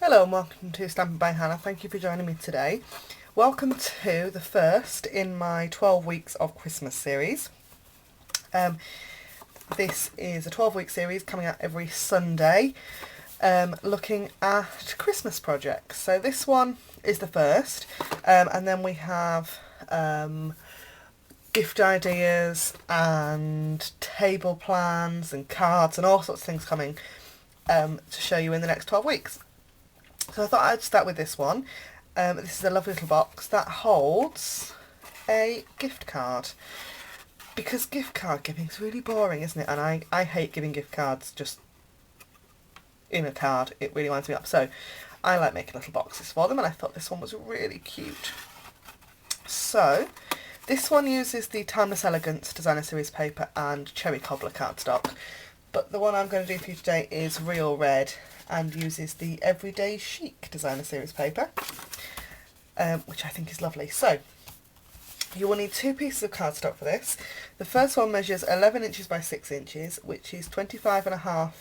Hello and welcome to Stamping by Hannah. Thank you for joining me today. Welcome to the first in my 12 weeks of Christmas series. This is a 12-week series coming out every Sunday, looking at Christmas projects. So this one is the first, and then we have gift ideas and table plans and cards and all sorts of things coming to show you in the next 12 weeks. So I thought I'd start with this one. This is a lovely little box that holds a gift card. Because gift card giving is really boring, isn't it? And I hate giving gift cards just in a card. It really winds me up. So I like making little boxes for them, and I thought this one was really cute. So this one uses the Timeless Elegance Designer Series paper and Cherry Cobbler cardstock. But the one I'm going to do for you today is Real Red and uses the Everyday Chic Designer Series paper, which I think is lovely. So you will need two pieces of cardstock for this. The first one measures 11 inches by 6 inches, which is 25.5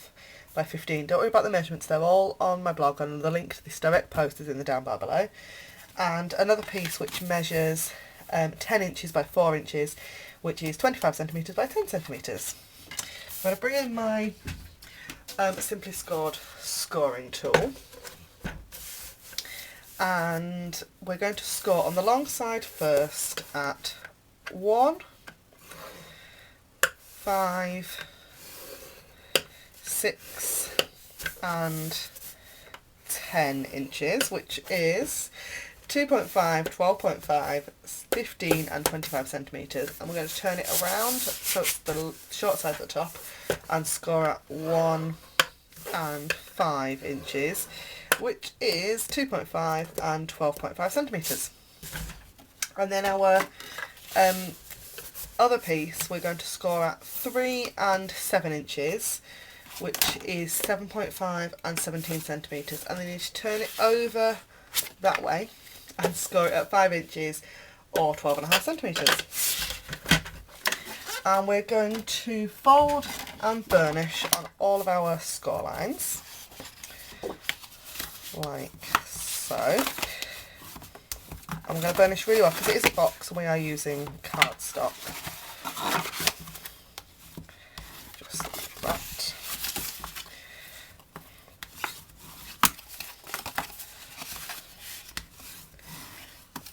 by 15. Don't worry about the measurements, they're all on my blog, and the link to this direct post is in the down bar below. And another piece which measures 10 inches by 4 inches, which is 25 centimetres by 10 centimetres. I'm going to bring in my Simply Scored scoring tool, and we're going to score on the long side first at 1, 5, 6 and 10 inches, which is 2.5, 12.5, 15 and 25 centimetres, and we're going to turn it around so it's the short side at the top and score at 1 and 5 inches, which is 2.5 and 12.5 centimetres. And then our other piece we're going to score at 3 and 7 inches, which is 7.5 and 17 centimetres, and then you need to turn it over that way and score it at 5 inches or 12.5 centimetres. And we're going to fold and burnish on all of our score lines, like so. I'm going to burnish really well because it is a box and we are using cardstock. Just like that.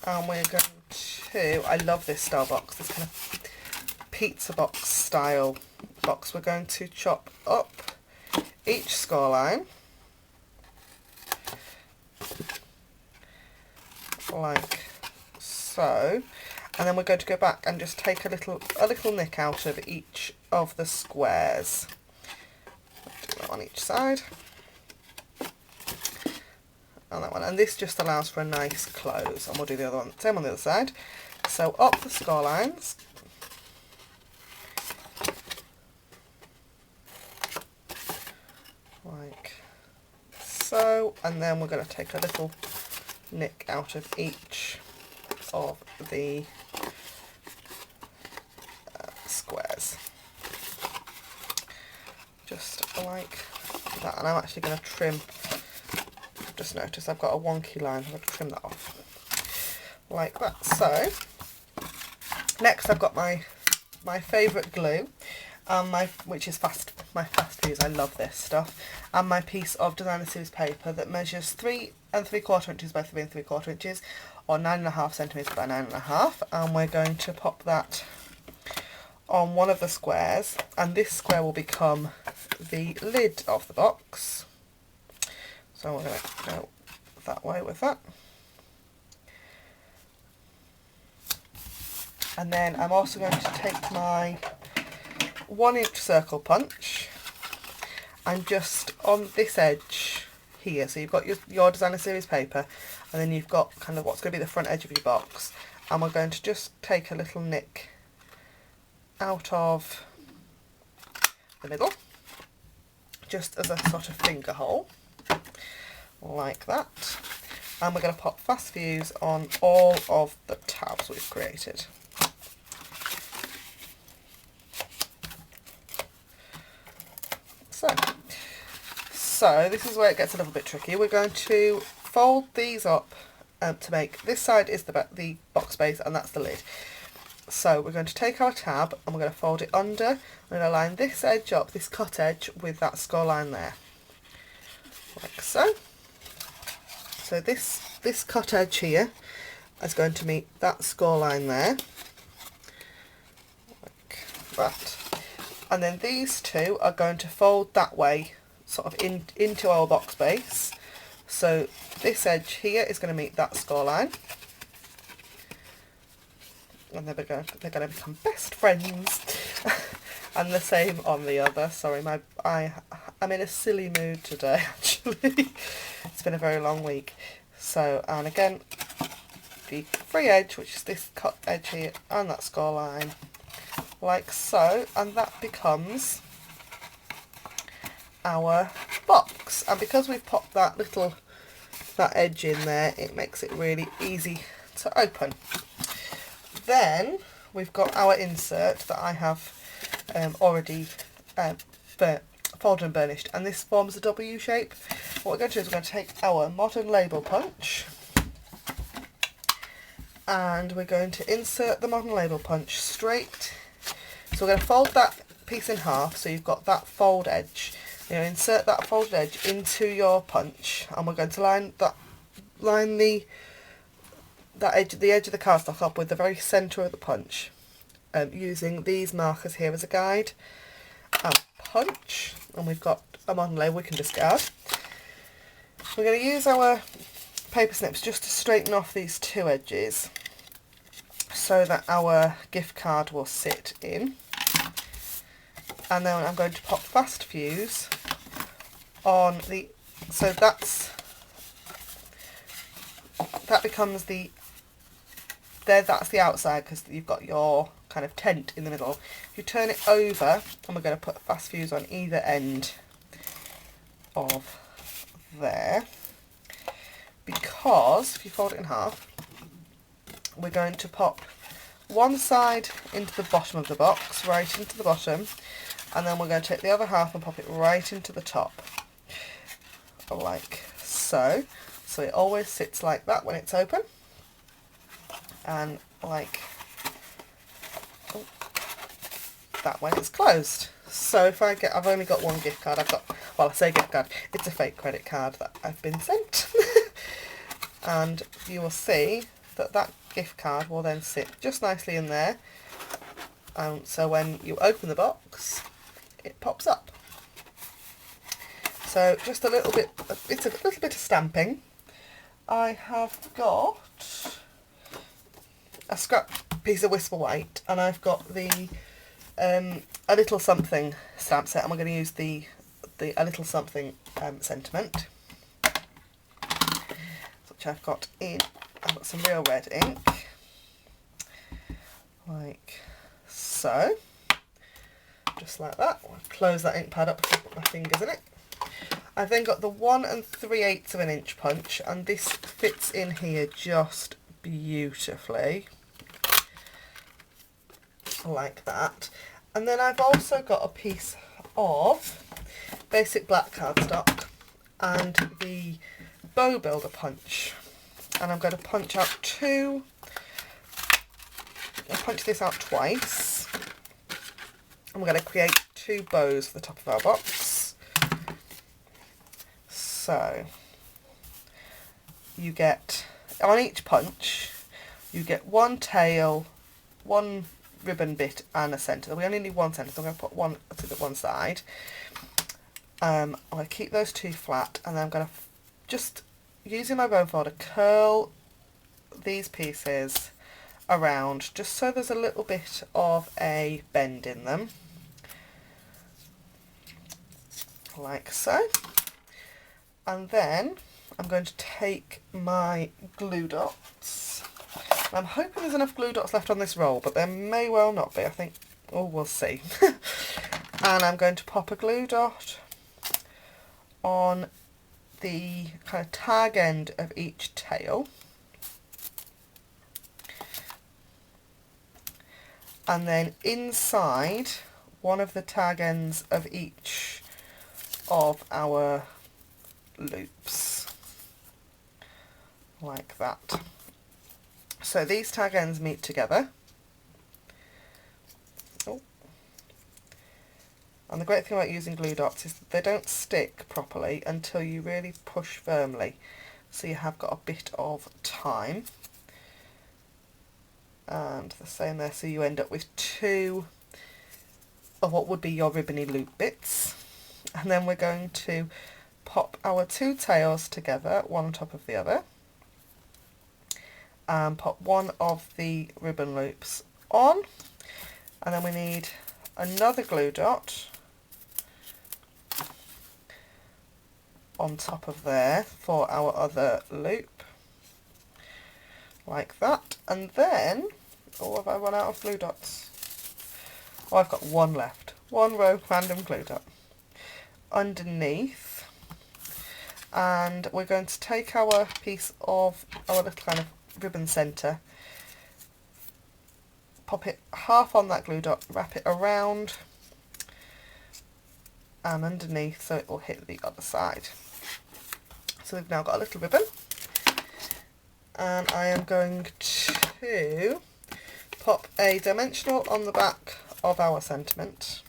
And we're going to, I love this style box, this kind of pizza box style box. We're going to chop up each score line like so, and then we're going to go back and just take a little nick out of each of the squares. Do that on each side. And that one, and this just allows for a nice close, and we'll do the other one, same on the other side. So up the score lines, like so, and then we're going to take a little nick out of each of the squares, just like that. And I'm actually going to trim, just notice I've got a wonky line, I'm going to trim that off like that. So next I've got my favourite glue, which is my fast fuse, I love this stuff, and my piece of Designer Series paper that measures 3 3/4 inches by 3 3/4 inches, or 9.5 centimetres by 9.5, and we're going to pop that on one of the squares, and this square will become the lid of the box. So we're going to go that way with that. And then I'm also going to take my 1-inch circle punch and just on this edge here, so you've got your Designer Series paper, and then you've got kind of what's going to be the front edge of your box, and we're going to just take a little nick out of the middle, just as a sort of finger hole, like that. And we're going to pop fast fuse on all of the tabs we've created. So this is where it gets a little bit tricky. We're going to fold these up to make, this side is the box base and that's the lid. So we're going to take our tab and we're going to fold it under. I'm going to line this edge up, this cut edge, with that score line there, like so. So this cut edge here is going to meet that score line there, like that. And then these two are going to fold that way, sort of into our box base. So this edge here is going to meet that score line. And they're going to become best friends. And the same on the other. Sorry, I'm in a silly mood today, actually. It's been a very long week. So, and again, the free edge, which is this cut edge here, and that score line, like so, and that becomes our box. And because we've popped that edge in there, it makes it really easy to open. Then we've got our insert that I have already folded and burnished, and this forms a W shape. What we're going to do is we're going to take our modern label punch and we're going to insert the modern label punch straight. So we're going to fold that piece in half, so you've got that fold edge. You're going to insert that folded edge into your punch, and we're going to line the edge of the cardstock up with the very centre of the punch, using these markers here as a guide. And punch, and we've got a modern label we can discard. We're going to use our paper snips just to straighten off these two edges so that our gift card will sit in. And then I'm going to pop fast fuse on the, so that becomes that's the outside, because you've got your kind of tent in the middle. If you turn it over, and we're going to put fast fuse on either end of there, because if you fold it in half, we're going to pop one side into the bottom of the box, right into the bottom, and then we're going to take the other half and pop it right into the top, like so. So it always sits like that when it's open, and like that when it's closed. So if I've only got one gift card. I say gift card, it's a fake credit card that I've been sent. And you will see that gift card will then sit just nicely in there. So when you open the box, it pops up. So just a little bit, it's a little bit of stamping. I have got a scrap piece of Whisper White, and I've got the A Little Something stamp set, and we're going to use the A Little Something sentiment, which I've got some real red ink, like so, just like that. I'll close that ink pad up before I put my fingers in it. I've then got the 1 3/8 of an inch punch, and this fits in here just beautifully, like that. And then I've also got a piece of basic black cardstock and the bow builder punch, and I'm going to punch this out twice, and we're going to create 2 bows for the top of our box. So you get, on each punch, you get 1 tail, 1 ribbon bit and a centre. We only need 1 centre, so I'm going to put one to the one side. I'm going to keep those 2 flat, and then I'm going to just, using my bone folder, curl these pieces around just so there's a little bit of a bend in them, like so. And then I'm going to take my glue dots. I'm hoping there's enough glue dots left on this roll, but there may well not be. I think, oh, we'll see. And I'm going to pop a glue dot on the kind of tag end of each tail. And then inside one of the tag ends of each of our loops, like that. So these tag ends meet together. Oh. And the great thing about using glue dots is that they don't stick properly until you really push firmly. So you have got a bit of time. And the same there, so you end up with two of what would be your ribbony loop bits. And then we're going to pop our two tails together, one on top of the other, and pop one of the ribbon loops on, and then we need another glue dot on top of there for our other loop, like that. And then, oh, have I run out of glue dots? Oh, I've got one left, one row random glue dot underneath, and we're going to take our piece of our little kind of ribbon centre, pop it half on that glue dot, wrap it around and underneath so it will hit the other side. So we've now got a little ribbon, and I am going to pop a dimensional on the back of our sentiment,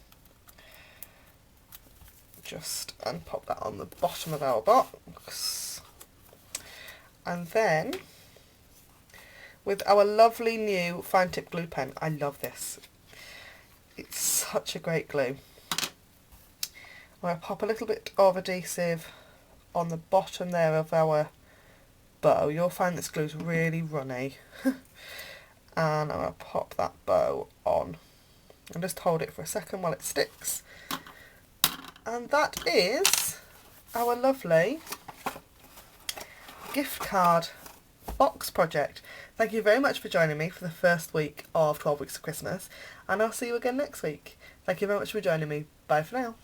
and pop that on the bottom of our box, and then with our lovely new fine tip glue pen. I love this, it's such a great glue. I'm going to pop a little bit of adhesive on the bottom there of our bow. You'll find this glue's really runny. And I'm going to pop that bow on and just hold it for a second while it sticks. And that is our lovely gift card box project. Thank you very much for joining me for the first week of 12 Weeks of Christmas, and I'll see you again next week. Thank you very much for joining me. Bye for now.